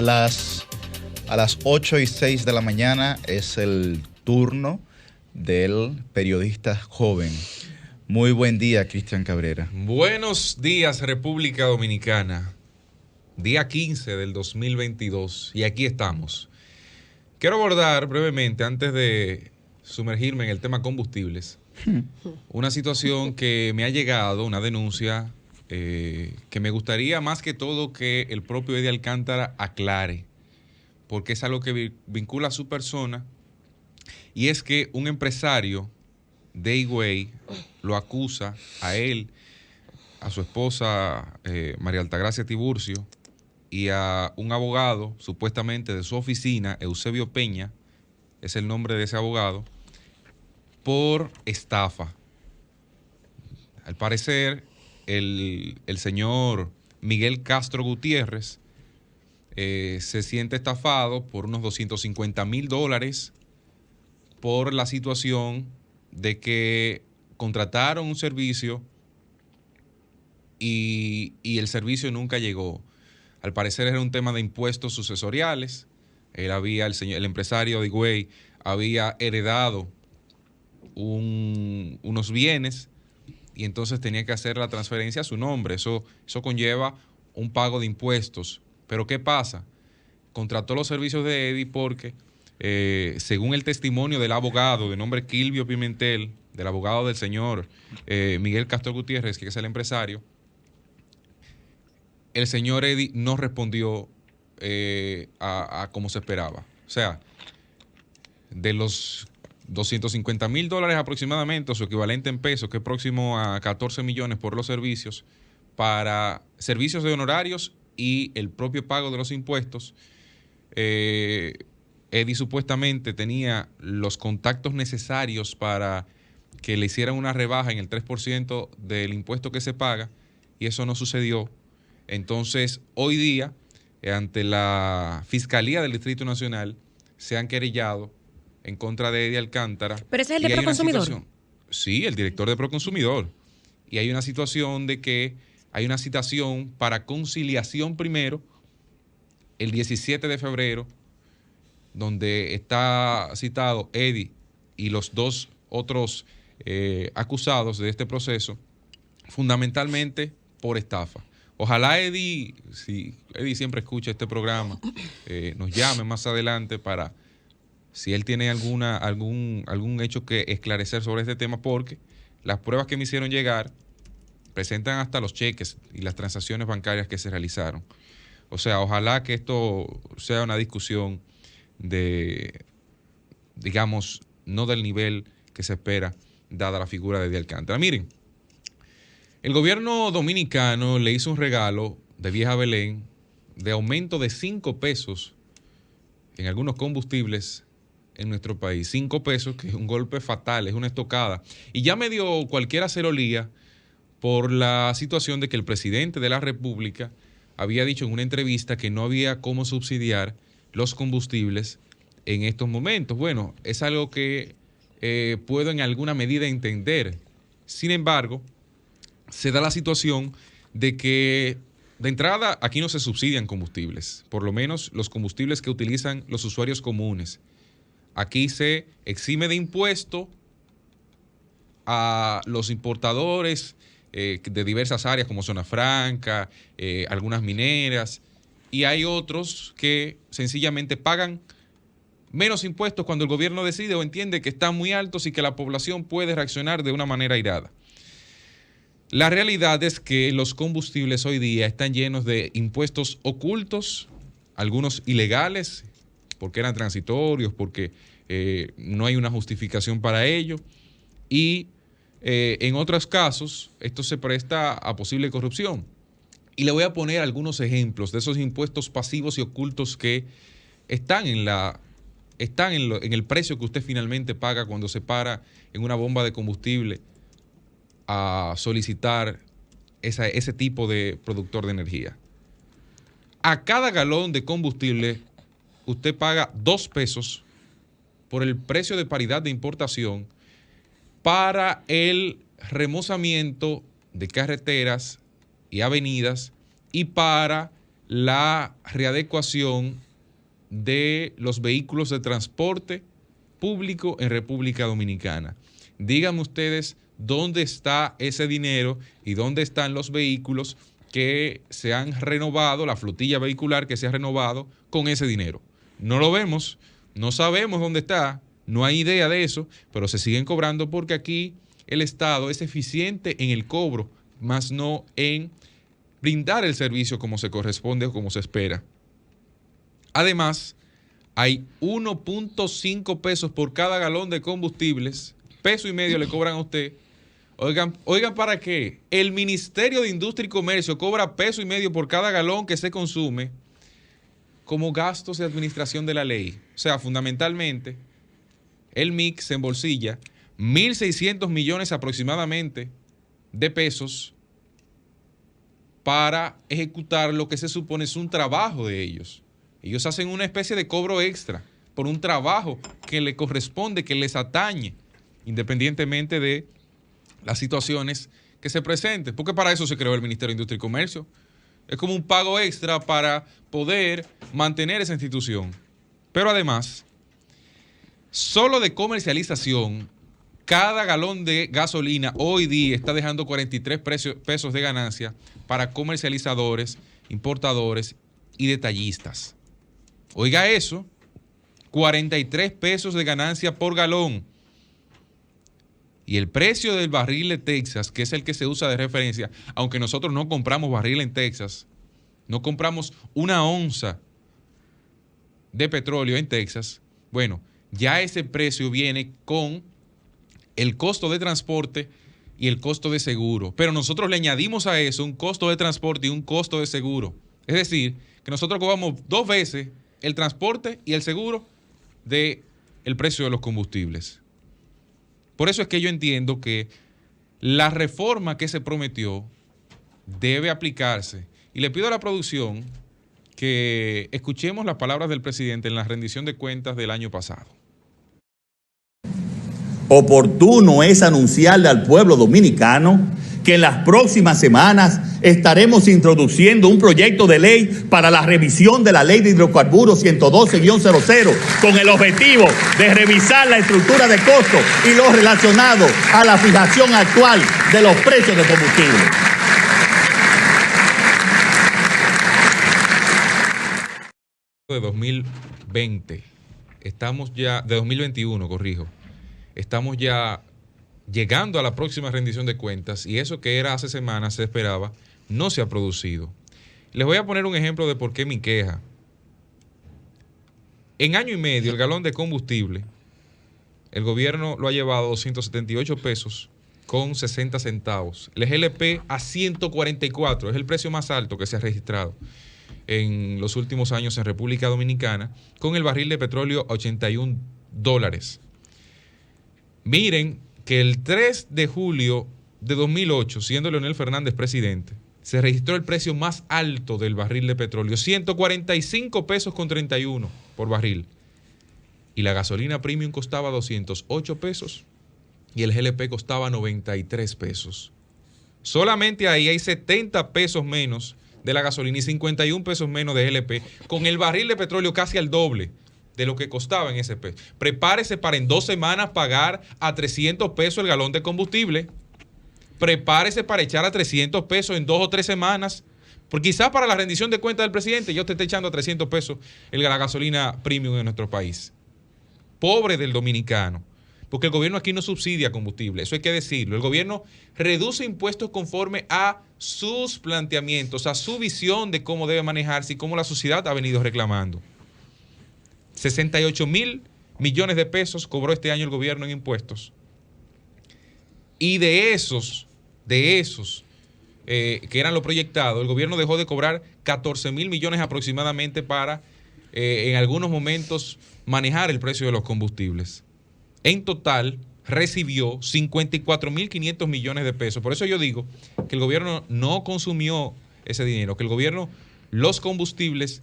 A las 8:06 de la mañana es el turno del periodista joven. Muy buen día, Cristian Cabrera. Buenos días, República Dominicana. Día 15 del 2022 y aquí estamos. Quiero abordar brevemente, antes de sumergirme en el tema combustibles, una situación que me ha llegado, una denuncia que me gustaría más que todo que el propio Eddie Alcántara aclare, porque es algo que vincula a su persona, y es que un empresario de Higüey lo acusa a él, a su esposa María Altagracia Tiburcio y a un abogado supuestamente de su oficina, Eusebio Peña, es el nombre de ese abogado, por estafa. Al parecer, el señor Miguel Castro Gutiérrez se siente estafado por unos $250,000 por la situación de que contrataron un servicio y el servicio nunca llegó. Al parecer era un tema de impuestos sucesoriales. El empresario de Higüey había heredado unos bienes y entonces tenía que hacer la transferencia a su nombre. Eso conlleva un pago de impuestos. Pero ¿qué pasa? Contrató los servicios de Eddie porque, según el testimonio del abogado de nombre Kilvio Pimentel, del abogado del señor Miguel Castro Gutiérrez, que es el empresario, el señor Eddie no respondió a como se esperaba. O sea, de los $250,000 aproximadamente, o su equivalente en pesos, que es próximo a 14 millones por los servicios, para servicios de honorarios y el propio pago de los impuestos, Eddie supuestamente tenía los contactos necesarios para que le hicieran una rebaja en el 3% del impuesto que se paga, y eso no sucedió. Entonces, hoy día, ante la Fiscalía del Distrito Nacional, se han querellado en contra de Eddie Alcántara. ¿Pero ese es el de Proconsumidor? Sí, el director de Proconsumidor. Y hay una situación de que hay una citación para conciliación primero, el 17 de febrero, donde está citado Eddie y los dos otros acusados de este proceso, fundamentalmente por estafa. Ojalá Eddie, si Eddie siempre escucha este programa, nos llame más adelante para, si él tiene algún hecho que esclarecer sobre este tema, porque las pruebas que me hicieron llegar presentan hasta los cheques y las transacciones bancarias que se realizaron. O sea, ojalá que esto sea una discusión de, digamos, no del nivel que se espera, dada la figura de Eddie Alcántara. Miren, el gobierno dominicano le hizo un regalo de Vieja Belén de aumento de 5 pesos en algunos combustibles en nuestro país. 5 pesos, que es un golpe fatal, es una estocada. Y ya me dio cualquier acerolía por la situación de que el presidente de la República había dicho en una entrevista que no había cómo subsidiar los combustibles en estos momentos. Bueno, es algo que puedo en alguna medida entender. Sin embargo, se da la situación de que de entrada aquí no se subsidian combustibles, por lo menos los combustibles que utilizan los usuarios comunes. Aquí se exime de impuesto a los importadores de diversas áreas como Zona Franca, algunas mineras, y hay otros que sencillamente pagan menos impuestos cuando el gobierno decide o entiende que están muy altos y que la población puede reaccionar de una manera airada. La realidad es que los combustibles hoy día están llenos de impuestos ocultos, algunos ilegales, porque eran transitorios, porque no hay una justificación para ello, y en otros casos esto se presta a posible corrupción. Y le voy a poner algunos ejemplos de esos impuestos pasivos y ocultos que están en el precio que usted finalmente paga cuando se para en una bomba de combustible a solicitar ese tipo de productor de energía. A cada galón de combustible usted paga 2 pesos por el precio de paridad de importación para el remozamiento de carreteras y avenidas y para la readecuación de los vehículos de transporte público en República Dominicana. Díganme ustedes dónde está ese dinero y dónde están los vehículos que se han renovado, la flotilla vehicular que se ha renovado con ese dinero. No lo vemos, no sabemos dónde está, no hay idea de eso, pero se siguen cobrando porque aquí el Estado es eficiente en el cobro, más no en brindar el servicio como se corresponde o como se espera. Además, hay 1.5 pesos por cada galón de combustibles, $1.50 le cobran a usted. Oigan, ¿para qué? El Ministerio de Industria y Comercio cobra $1.50 por cada galón que se consume como gastos de administración de la ley. O sea, fundamentalmente, el MIC se embolsilla 1.600 millones aproximadamente de pesos para ejecutar lo que se supone es un trabajo de ellos. Ellos hacen una especie de cobro extra por un trabajo que les corresponde, que les atañe, independientemente de las situaciones que se presenten, porque para eso se creó el Ministerio de Industria y Comercio. Es como un pago extra para poder mantener esa institución. Pero además, solo de comercialización, cada galón de gasolina hoy día está dejando 43 pesos de ganancia para comercializadores, importadores y detallistas. Oiga eso, 43 pesos de ganancia por galón. Y el precio del barril de Texas, que es el que se usa de referencia, aunque nosotros no compramos barril en Texas, no compramos una onza de petróleo en Texas, bueno, ya ese precio viene con el costo de transporte y el costo de seguro. Pero nosotros le añadimos a eso un costo de transporte y un costo de seguro. Es decir, que nosotros cobramos 2 veces el transporte y el seguro del precio de los combustibles. Por eso es que yo entiendo que la reforma que se prometió debe aplicarse. Y le pido a la producción que escuchemos las palabras del presidente en la rendición de cuentas del año pasado. Oportuno es anunciarle al pueblo dominicano que en las próximas semanas estaremos introduciendo un proyecto de ley para la revisión de la Ley de Hidrocarburos 112-00 con el objetivo de revisar la estructura de costos y lo relacionado a la fijación actual de los precios de combustible. De 2020, estamos ya, de 2021, corrijo, estamos ya llegando a la próxima rendición de cuentas y eso que era hace semanas se esperaba, no se ha producido. Les voy a poner un ejemplo de por qué mi queja. En año y medio, el galón de combustible, el gobierno lo ha llevado a 278 pesos con 60 centavos. El GLP a 144, es el precio más alto que se ha registrado en los últimos años en República Dominicana, con el barril de petróleo a $81. Miren que el 3 de julio de 2008, siendo Leonel Fernández presidente, se registró el precio más alto del barril de petróleo, 145 pesos con 31 por barril. Y la gasolina premium costaba 208 pesos y el GLP costaba 93 pesos. Solamente ahí hay 70 pesos menos de la gasolina y 51 pesos menos de GLP, con el barril de petróleo casi al doble de lo que costaba en ese peso. Prepárese para en 2 semanas pagar a 300 pesos el galón de combustible. Prepárese para echar a 300 pesos en 2 o 3 semanas. Porque quizás para la rendición de cuentas del presidente ya usted está echando a 300 pesos la gasolina premium en nuestro país. Pobre del dominicano. Porque el gobierno aquí no subsidia combustible, eso hay que decirlo. El gobierno reduce impuestos conforme a sus planteamientos, a su visión de cómo debe manejarse y cómo la sociedad ha venido reclamando. 68 mil millones de pesos cobró este año el gobierno en impuestos. Y de esos que eran lo proyectado, el gobierno dejó de cobrar 14 mil millones aproximadamente para en algunos momentos manejar el precio de los combustibles. En total recibió 54.500 millones de pesos. Por eso yo digo que el gobierno no consumió ese dinero, que el gobierno los combustibles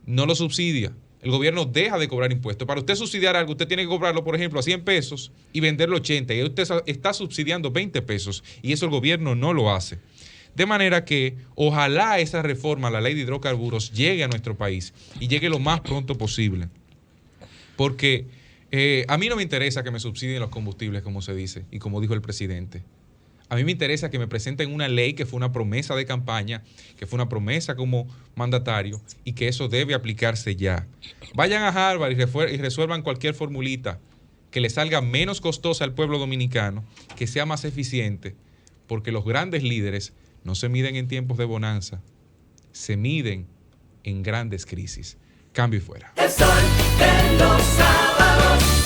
no los subsidia. El gobierno deja de cobrar impuestos. Para usted subsidiar algo, usted tiene que cobrarlo, por ejemplo, a 100 pesos y venderlo 80. Y usted está subsidiando 20 pesos. Y eso el gobierno no lo hace. De manera que ojalá esa reforma a la ley de hidrocarburos llegue a nuestro país y llegue lo más pronto posible. Porque a mí no me interesa que me subsidien los combustibles, como se dice, y como dijo el presidente. A mí me interesa que me presenten una ley que fue una promesa de campaña, que fue una promesa como mandatario y que eso debe aplicarse ya. Vayan a Harvard y resuelvan cualquier formulita que le salga menos costosa al pueblo dominicano, que sea más eficiente, porque los grandes líderes no se miden en tiempos de bonanza, se miden en grandes crisis. Cambio y fuera. El sol de los sábados.